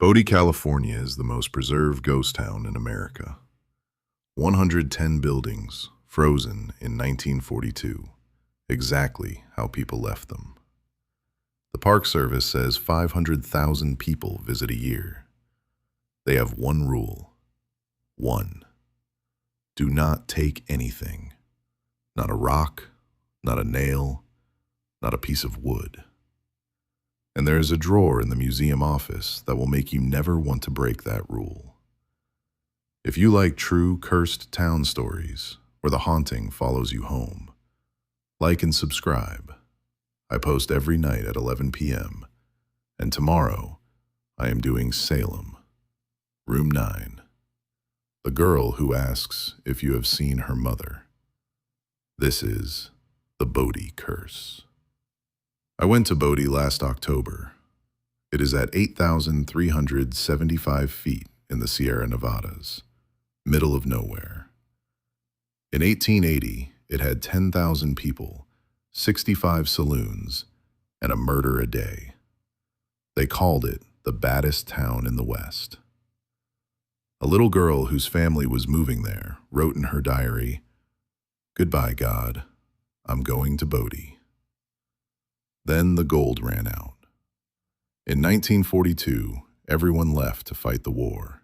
Bodie, California is the most preserved ghost town in America. 110 buildings, frozen in 1942, exactly how people left them. The Park Service says 500,000 people visit a year. They have one rule. One, do not take anything. Not a rock, not a nail, not a piece of wood. And there is a drawer in the museum office that will make you never want to break that rule. If you like true cursed town stories where the haunting follows you home, like and subscribe. I post every night at 11 p.m. And tomorrow, I am doing Salem, Room 9. The girl who asks if you have seen her mother. This is the Bodie curse. I went to Bodie last October. It is at 8,375 feet in the Sierra Nevadas, middle of nowhere. In 1880, it had 10,000 people, 65 saloons, and a murder a day. They called it the baddest town in the West. A little girl whose family was moving there wrote in her diary, "Goodbye, God, I'm going to Bodie." Then the gold ran out. In 1942, everyone left to fight the war.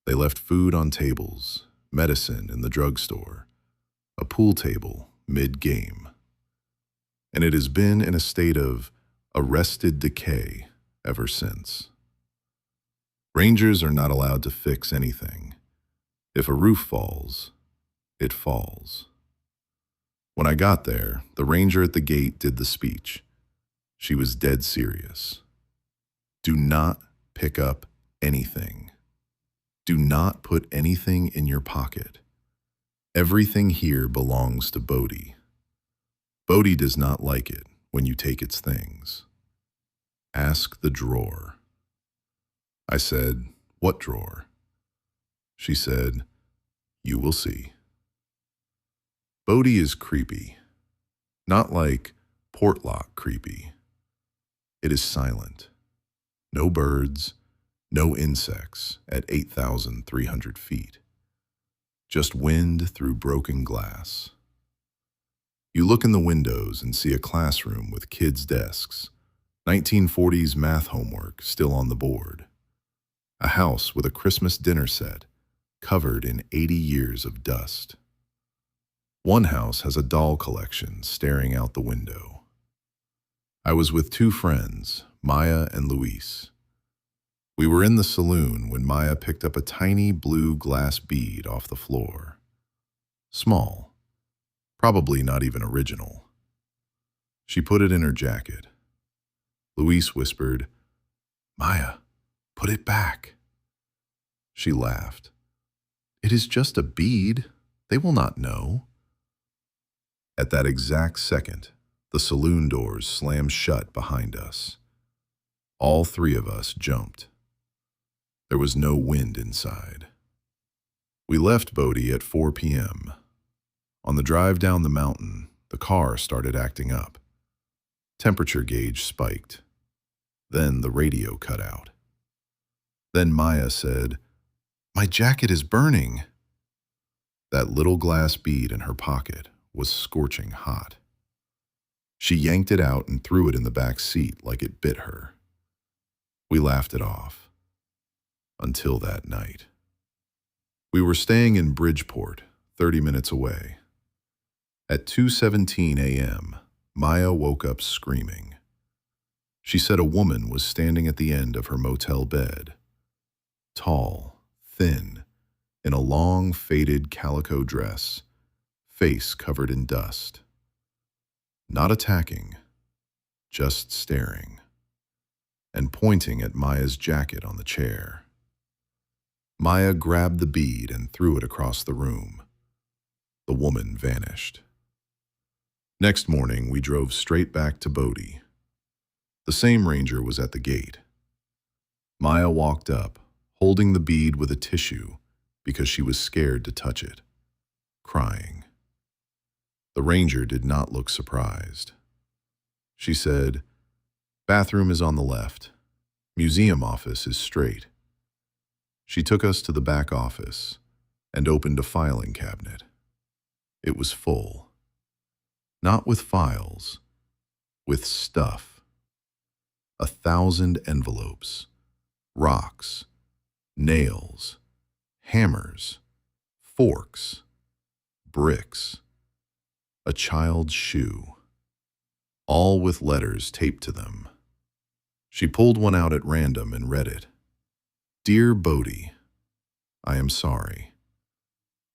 They left food on tables, medicine in the drugstore, a pool table mid-game. And it has been in a state of arrested decay ever since. Rangers are not allowed to fix anything. If a roof falls, it falls. When I got there, the ranger at the gate did the speech. She was dead serious. Do not pick up anything. Do not put anything in your pocket. Everything here belongs to Bodie. Bodie does not like it when you take its things. Ask the drawer. I said, "What drawer?" She said, "You will see." Bodie is creepy. Not like Portlock creepy. It is silent. No birds, no insects at 8,300 feet. Just wind through broken glass. You look in the windows and see a classroom with kids' desks, 1940s math homework still on the board. A house with a Christmas dinner set covered in 80 years of dust. One house has a doll collection staring out the window. I was with two friends, Maya and Luis. We were in the saloon when Maya picked up a tiny blue glass bead off the floor. Small, probably not even original. She put it in her jacket. Luis whispered, "Maya, put it back." She laughed. "It is just a bead. They will not know." At that exact second, the saloon doors slammed shut behind us. All three of us jumped. There was no wind inside. We left Bodie at 4 p.m. On the drive down the mountain, the car started acting up. Temperature gauge spiked. Then the radio cut out. Then Maya said, "My jacket is burning." That little glass bead in her pocket was scorching hot. She yanked it out and threw it in the back seat like it bit her. We laughed it off. Until that night. We were staying in Bridgeport, 30 minutes away. At 2:17 a.m., Maya woke up screaming. She said a woman was standing at the end of her motel bed. Tall, thin, in a long, faded calico dress, face covered in dust. Not attacking, just staring, and pointing at Maya's jacket on the chair. Maya grabbed the bead and threw it across the room. The woman vanished. Next morning, we drove straight back to Bodie. The same ranger was at the gate. Maya walked up, holding the bead with a tissue because she was scared to touch it, crying. The ranger did not look surprised. She said, "Bathroom is on the left." Museum office is straight. She took us to the back office and opened a filing cabinet. It was full. Not with files, with stuff. 1,000 envelopes, rocks, nails, hammers, forks, bricks, a child's shoe, all with letters taped to them. She pulled one out at random and read it. Dear Bodie, I am sorry.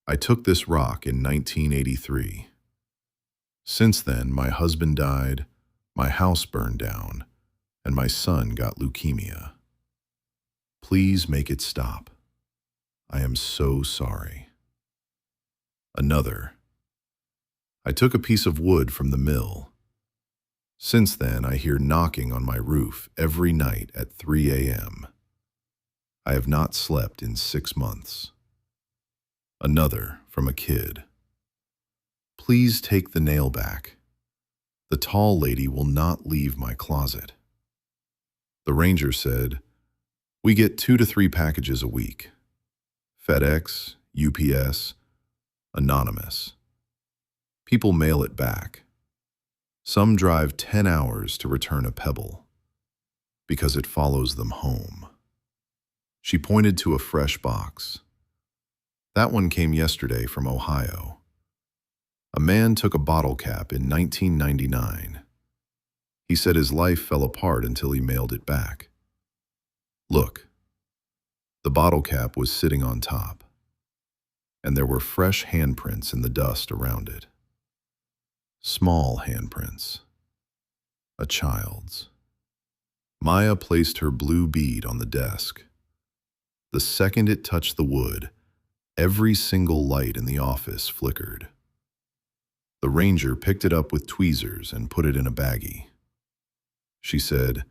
I took this rock in 1983. Since then, my husband died, my house burned down, and my son got leukemia. Please make it stop. I am so sorry. Another. I took a piece of wood from the mill. Since then, I hear knocking on my roof every night at 3 a.m. I have not slept in 6 months. Another from a kid. Please take the nail back. The tall lady will not leave my closet. The ranger said, we get 2 to 3 packages a week. FedEx, UPS, anonymous. People mail it back. Some drive 10 hours to return a pebble because it follows them home. She pointed to a fresh box. That one came yesterday from Ohio. A man took a bottle cap in 1999. He said his life fell apart until he mailed it back. Look, the bottle cap was sitting on top, and there were fresh handprints in the dust around it. Small handprints. A child's. Maya placed her blue bead on the desk. The second it touched the wood, every single light in the office flickered. The ranger picked it up with tweezers and put it in a baggie. She said,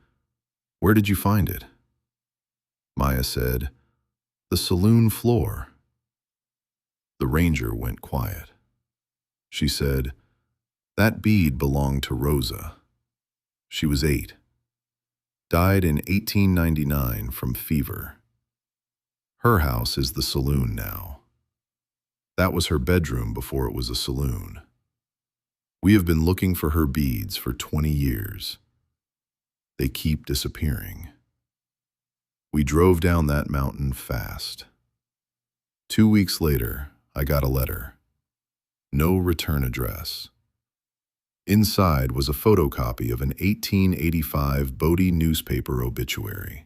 where did you find it? Maya said, the saloon floor. The ranger went quiet. She said, that bead belonged to Rosa. She was 8. Died in 1899 from fever. Her house is the saloon now. That was her bedroom before it was a saloon. We have been looking for her beads for 20 years. They keep disappearing. We drove down that mountain fast. 2 weeks later, I got a letter. No return address. Inside was a photocopy of an 1885 Bodie newspaper obituary.